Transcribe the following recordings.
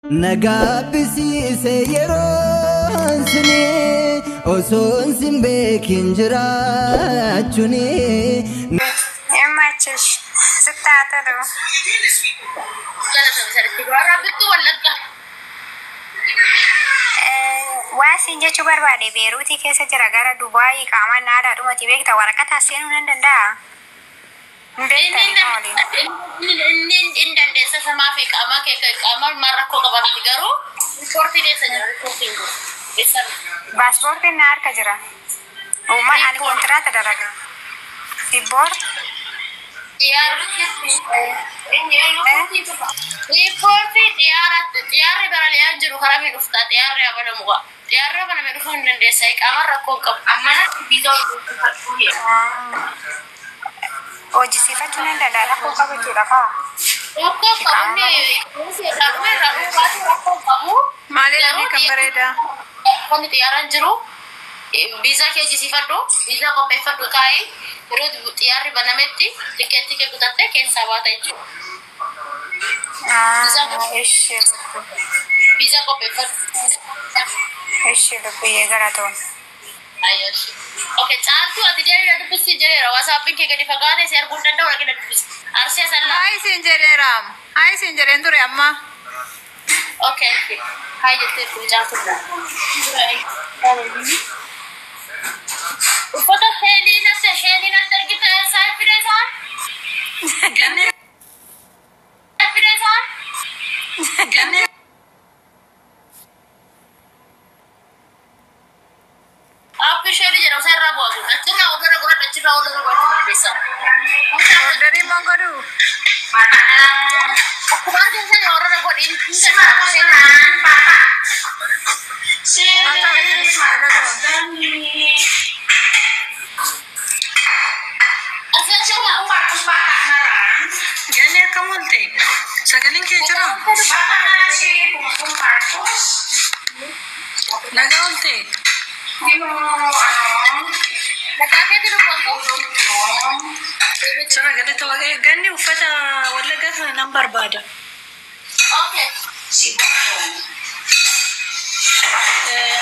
Nagabisi se yeron sini oson simbe kinjra chuni. Emachis setata do. Kalau bisa dikeluar betul lagi. Wasin je coba bade Beirut ke sejarah gara Dubai kaman nada rumah tiba kita warakat hasil nan denda. Ini dan desa sama Afrika ama kayak ama Maroko kabar tigaru seperti desa jadi kuping besar Paspor nar kajra. Uma ani kontrat ada lagi. Tibor tiar seperti tiar baralian juru karami ufta tiar apa namuka tiar apa namanya dufun dan desa ama Maroko ama bisa Oh, jisifa tunen dada aku kamu tidak kah? Aku kamu ni, kamu kamu. Malah ni kabareda. Kamu tiaran jeru, bisa ke jisifa tu, bisa kau prefer tu kai, terus tiar bana meti, tiket kutate ken sawat itu. Bisa kau prefer. Lebih gara tu. Ayo sih. Oke, cantu ati dia ada pusi jadi WhatsApp ke gadi fagade share kundan dah lagi ada pusi. Arsya sana. Hai sinjere entu re amma. Oke. Hai jete tu cantu dah. Foto Helena kita saya piresan. Gane. Piresan. Gane. Apa share je saya rabu aku. Cira order bisa. Dari Manggaru. Aku baru saya order aku di Indonesia. Gani kamu te, sagaling kaya cura. Nagaon te. Nakakita rin po ako. Cura gani to gani ufata wala gasa number bada. Okay.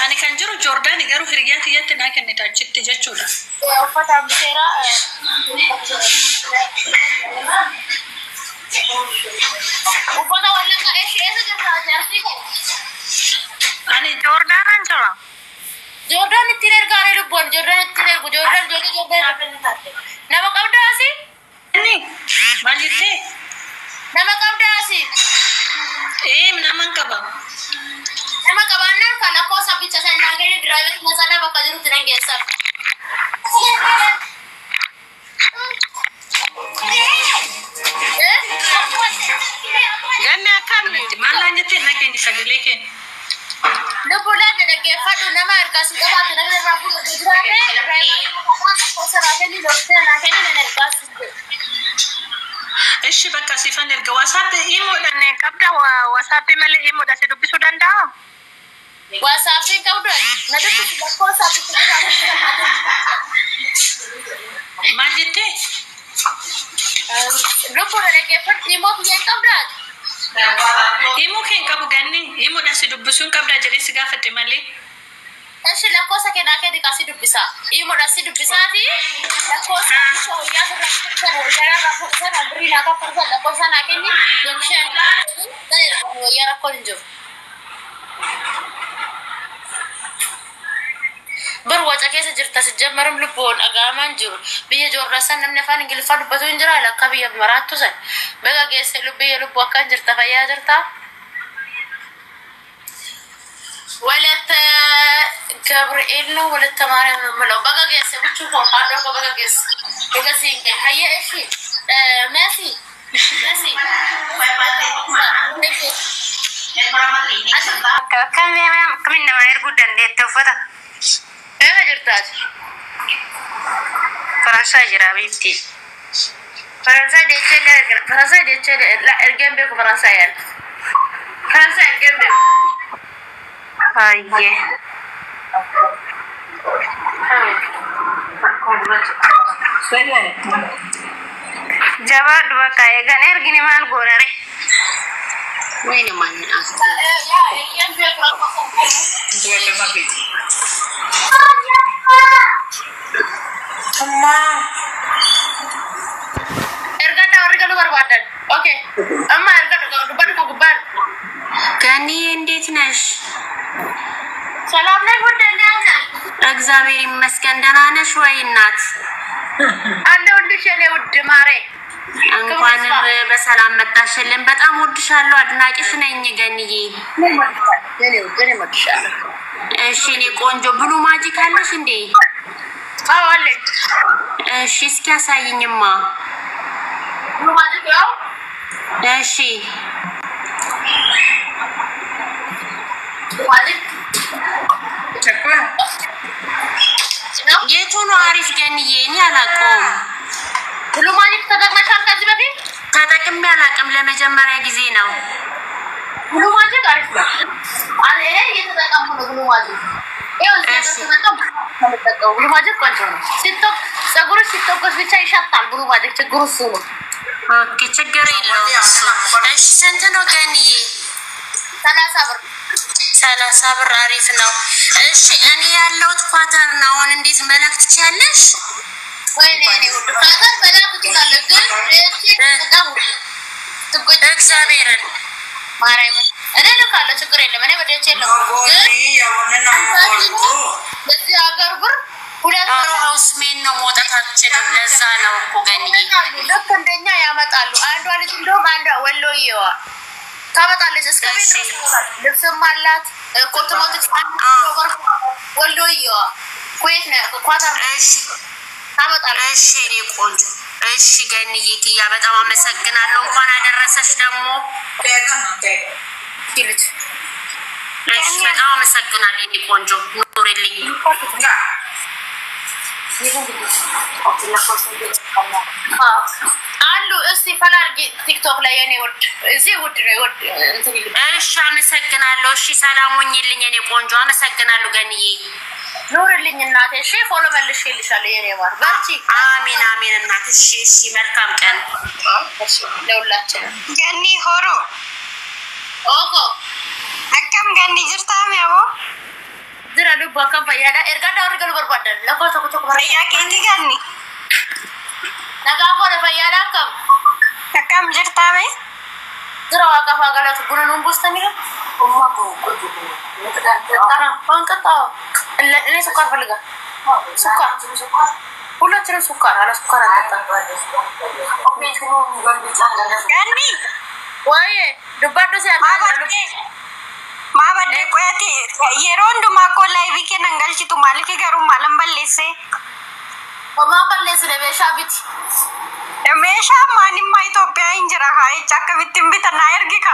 Ani kan jiru Jordan garu hiriyati yatte na kan ta chitti jechuudha. Ufata bisera. Ufata wala ka esa jarti ko. Ani Jordan cura. Jordan ittirer gare lubon Jordan nama kabda asi Ani majitte nama kabda asi naman kaba nama kabana kala ko sabi cha sana gari driver masana baka juru tinang gesa ganna kamni malla nyete na ken sagaleke Lubulan ada kefadu nama ergas kaba tinang rafu gujrate ko sarate ni doste na ken ni ergas እሺ በቃ ሲፈን ዋትስአፕ ኢሞ Dan kabda WhatsApp mali imo da sidu bisu danda. WhatsApp kabda na dubi ko sabi ማጅቴ Lubulan ada kefadu imo punya kabda ኢሞ ኬን ቀቡ ገኒ ኢሞ ዳስ ዱብሱን ቀብዳ ጀሬ ስጋ ፈጥ ማሊ እሺ ለኮሳ ከናከ ዲካሲ ዱብሳ ኢሞ ዳሲ ዱብሳቲ ለኮሳ ሶያ ተረከተ ወያራ ራፈተ አብሪና ካፈርሰ ለኮሳ ናከኒ ዶክሽን ወያራ ኮንጆ በር ወጫ ከሰ ጅርታ ሲጀመርም ልቦን አጋማን ጅሩ ብየ ጆራሰን ነምነፋን እንግልፋ ዱበቱ እንጀራ ለካብየ መራቱ ሰን በጋገሰ ልብየ ልቦ አካን ጅርታ ፈያ ጅርታ ወለተ ገብርኤል ነው ወለተ ማርያም ነው ማለት በጋገሰ ብቻ ሆኖ በጋገሰ በጋሲን ከየ እሺ መሲ Kami nama ergudan dia tafada. ጅርታት Faransa jira binti. فرنسا دي تشيل لا ارجم بك فرنسا يعني فرنسا ارجم بك Aye. Jawab dua kaya ganer gini mal gorare. Ini mana? ገኒ እንዴት ነሽ? ሰላም ነሽ? ወደ እናንተ እግዚአብሔር ይመስገን። ደህና ነሽ ወይ እናት? አለሁልሽ የኔ ውድ ማሬ። እንኳንም በሰላም መጣሽልን። በጣም ወድሻለሁ፣ አድናቂሽ ነኝ ገኒዬ። የኔ ውድ እኔ ወድሻለሁ። እሺ እኔ ቆንጆ ብሉ ማጂክ አለሽ እንዴ? አዎ አለኝ። እሺ እስኪ ያሳይኝማ። ብሉ ማጂክ ያው እሺ ማጂክ የቱ ነው አሪፍ ገኒዬ? እኔ አላውቀውም። ብሉ ማጂክ ተጠቅመሻል ከዚህ በፊት? ተጠቅሜ አላውቅም፣ ለመጀመሪያ ጊዜ ነው። ብሉ ማጂክ አሪፍ ነው። አለ እየተጠቀምኩ ነው ብሉ ማጂክ። ብሉ ማጂክ ቆንጆ ነው። ፀጉርሽ ሲተኮስ ብቻ ይሸታል። ብሉ ማጂክ ችግሩ እሱ ነው። ኦኬ ችግር የለውም እሱ። እሺ ስንት ነው ገኒዬ? 30 ብር። 30 ብር አሪፍ ነው። እሺ እኔ ያለሁት ኳታር ነው። አሁን እንዴት መላክ ትችያለሽ? ወይኔ እኔ ወደ ኳታር መላክ ትችላለሽ፣ ግን በጣም እግዚአብሔርን ማርያምን እኔ ልካለሁ፣ ችግር የለም። እኔ ወደቼ የለም፣ ግን በዚህ ሀገር ብር ሁለት ሀውስሜን ነው መውጣት አልችልም። ለዛ ነው እኮ ገኒዬ። ልክ እንደኛ ያመጣሉ። አንዷ ልጅ እንደውም አንዷ ወሎዬዋ ታመጣለች እስከ ቤት ልብስም አላት። ኮትሞት ወሎዬዋ ኩዌት ነው ኳታር ነው። እሺ ታመጣለች። እሺ እኔ ቆንጆ። እሺ ገኒዬ ኪያ በጣም አመሰግናለሁ። እንኳን አደረሰሽ ደግሞ ይልት። እሺ በጣም አመሰግናለሁ እኔ ቆንጆ። ኑሪልኝ። አሉ እስቲ ፈላልጊ ቲክቶክ ላይ የኔ ወድ እዚህ ውድ ነው ወድ እንትን ይል። እሺ አመሰግናለሁ። እሺ ሰላም ሁኚልኝ የኔ ቆንጆ። አመሰግናለሁ ገኒዬ። ኑሪልኝ እናቴ። እሺ ፎሎ መልሼልሻለሁ የኔ ማር። በርቺ። አሜን አሜን እናት። እሺ እሺ መልካም ቀን ለሁላችንም። ገኒ ሆሮ ኦኮ አከም ገኒ ጅርታም ያቦ ዝራ ዱባ ከፋያዳ ኤርጋዳ ወርገሉ በርባዳል ለኮቶ ኮቶ ፈያ ኬቲ ገኒ ነጋፎ ለፈያዳ ከም አከም ጅርታም ዝራ ዋቃፋ ጋላቱ ቡነኑን ቦስተኒ ነው ኦማኮ ቆጆ አንቀጣ እኔ ስኳር ፈልጋ ስኳር ሁላችንም ስኳር አለ ስኳር አንቀጣ ገኒ ወይ ዱባዶ ሲያቃሉ ማበደ ቆያቲ የሮንዱ ማኮ ላይ ቢኬ ነንገልቺቱ ማልኪ ገሩ ማለም በለሴ ኦማ በለሴ ለበሻ ቢት ሜሻ ማኒማ ኢትዮጵያ እንጀራ ሃይ ጫካ ቢትም ቢተና እርጊካ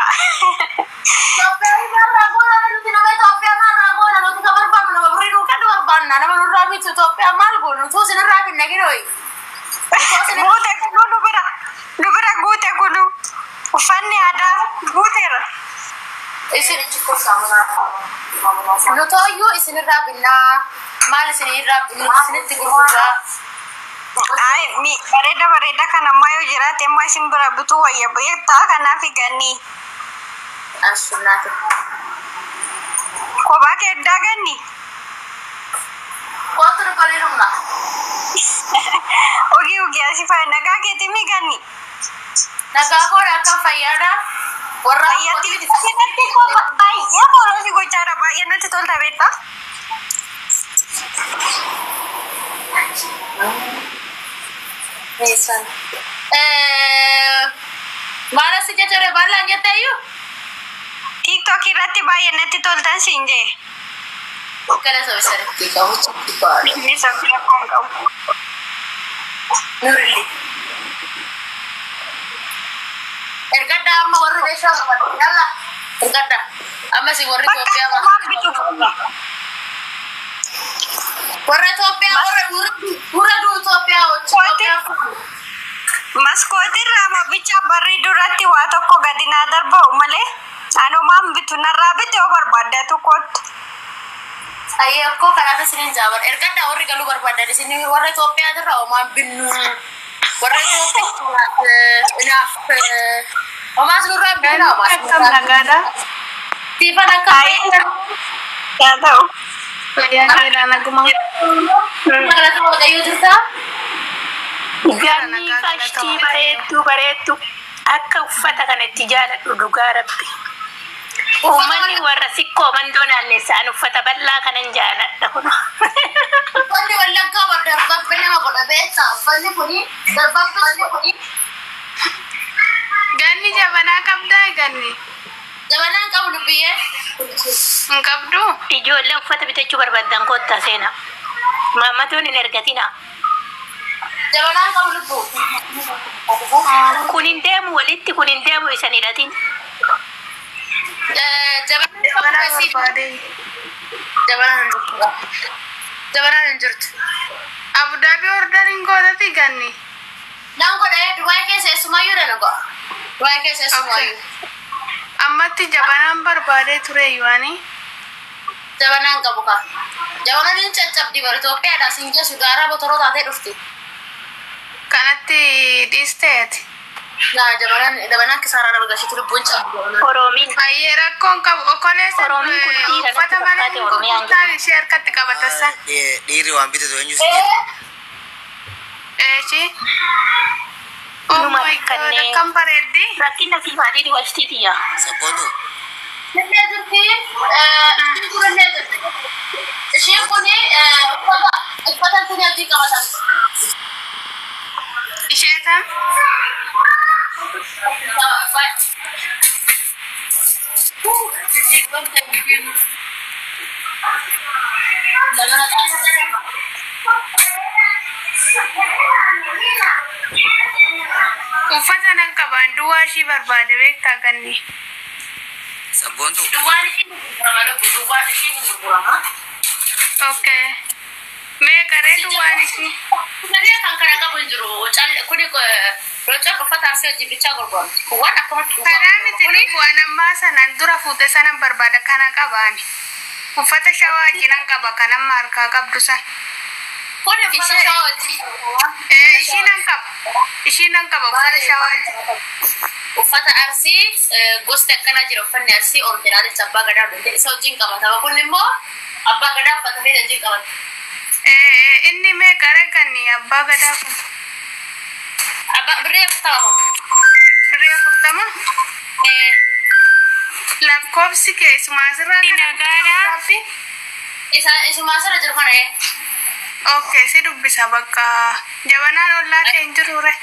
ኢትዮጵያ ማራጎና ነው ኢትዮጵያ ማራጎና ነው ተበርባም ነው ብሪዱ ከደበርባና ነው ራቢት ኢትዮጵያ ማልጎ ነው ቶስን ራቢ ነገሮይ ጉቴ ኩሉ ሉብራ ጉቴ ኩሉ ኡፋኒ አዳ ጉቴራ isin cikko samuna no toyo isin rabina mal isin rabina isin tigurura ay mi bareda kana mayo jirate ma isin barabutu waya bayta kana fi gani asunat ko ba ke dagani ko tur kalirumna ogi asifa naga ke timi gani naga ko rakam fayada warra ayati nanti ko ay ya ko lo si ko cara ba ya nanti tol tabeta Besan mana sejak cara balanya tayo TikTok irati ba ya nanti tol tan sinje kada so besar kau cepat ini sabra kong kau nurli ergada amma warri besha yalla ergada amma si warri Ethiopia ba warri Ethiopia warri Ethiopia maskoti rama bicha barri durati wa tokko gadina darba male anu mam bitu narabite over badda to kot ayako kana sinin jabar ergada warri galu barbada di sini warri Ethiopia dra mam binu warri Ethiopia enough Omas lura bena mas nagada tiba nakai ya tahu ya kira nagumang Magala to kayo dito gani kashti baretu akka uffata kanatti jaaladhu dhugaa rabbi Uummanni warra sikkoo mandoo naannessan uffata bal'aa kanan jaaladha kun. Uffanni wallaggaa warra darbabbe nama godha beektaa. Uffanni kuni darbabbe kuni. Ganni jabanaa qabdaa ganni. Jabanaan qabu dubbiyyee. Hin qabdu. Ijoollee uffata bitachuu barbaadan kottaa seena. Maammatuun hin ergatina. Jabanaan qabu lubbu. Kun hin deemu walitti kun hin deemu isan hidhatin. Jabanaa barbaade. Jabanaan hin jirtu. Abu Dhabi ordering godhati ganni. Naan godhee Dubaay keessa eessumayyuu dha nago. Dubaay keessa eessumayyuu. Ammatti jabanaan barbaade ture yuani. Jabanaan qabu ka. Jabanaan hin caccabdi bara Itoophiyaadhaa siin geessu gaaraa botoroo taatee dhufti. Kanatti dhiisteeti. Jabanaan kisaaraa nama gashiitu lubbuun cabdu. Oroomiin. Ayyee rakkoon qabu okoleessa Oroomiin kun dhiira uffata malee fakkaate Oromiyaan gurgurtaan ishee harkatti qabatassan. Dhiirri waan bitatu eenyu si jedha. Eechi. Oh my God, akkam bareeddi. Rakkina siifaatii diwaashtiitiyya. Sabbootu. Nillee jirti. Nillee jirti. Isheen kuni uffata tuni hojii qabatan. Isheetan. Uffata nan qaban duwwaa ishii barbaade beektaa ganni. Sabboontu. Duwwaan isheen gurgurama. Okay. Mee garee duwwaan ishii. Malee kan kana qabu hin jiru. Kuni roocaa uffata arsii hojii bichaa gurguramu. Waan akkamatti Kanaa miti bu'aan ammaa sanan dura fuute sanan barbaada kana qabaani. Uffata shawaa jinan qaba kanan markaa qabdu san. Kuni uffata shawaa hojii. Ishiinan qaba uffata shawaa. Uffata arsii gosti akkana jira uffanni arsii orjinaalis abbaa gadaa dhuunfaa isa hojiin qabata. Kun immoo abbaa gadaa uffatanii hojiin qabata. Inni mee gara ganni abbaa gadaa kun. Birree afurtama kun. Birree afurtama? Lakkoofsi kee isumaa asirraa nagaadhaa. Isumaa asirra jiru kana Okay, si dubbisa bakka jabanaan ollaa kee hin jirure.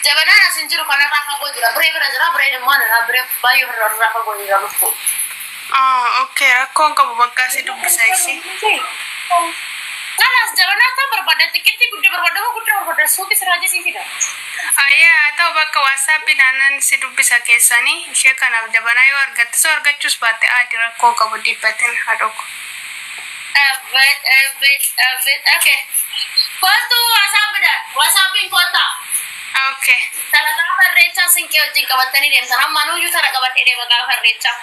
Jabanaan as hin jiru kanarraa fagoo jira. Birree bira jira. Birreen immoo anarraa birree baay'ee ofirraa fagoo jira. Okay, rakkoon qabu bakka si dubbisa ishii. Kanas jabanaa kan barbaada xiqqeetti guddaa barbaada suuqii sirraa jisiisidha. Ayyee haa ta'u bakka waasaappiidhaan si dubbisa keessanii ishee kanaaf jabanaa yoo argatte soo argachuus baatte aadi rakkoo qabu dibbatin haa dhokku. Okay. Kottu waasaappiin kottaa. Okay. Talagaa farreechaa sinqee wajjin qabatanii deemtan amma nuyyuu tana qabatee deema gaafa farreechaa.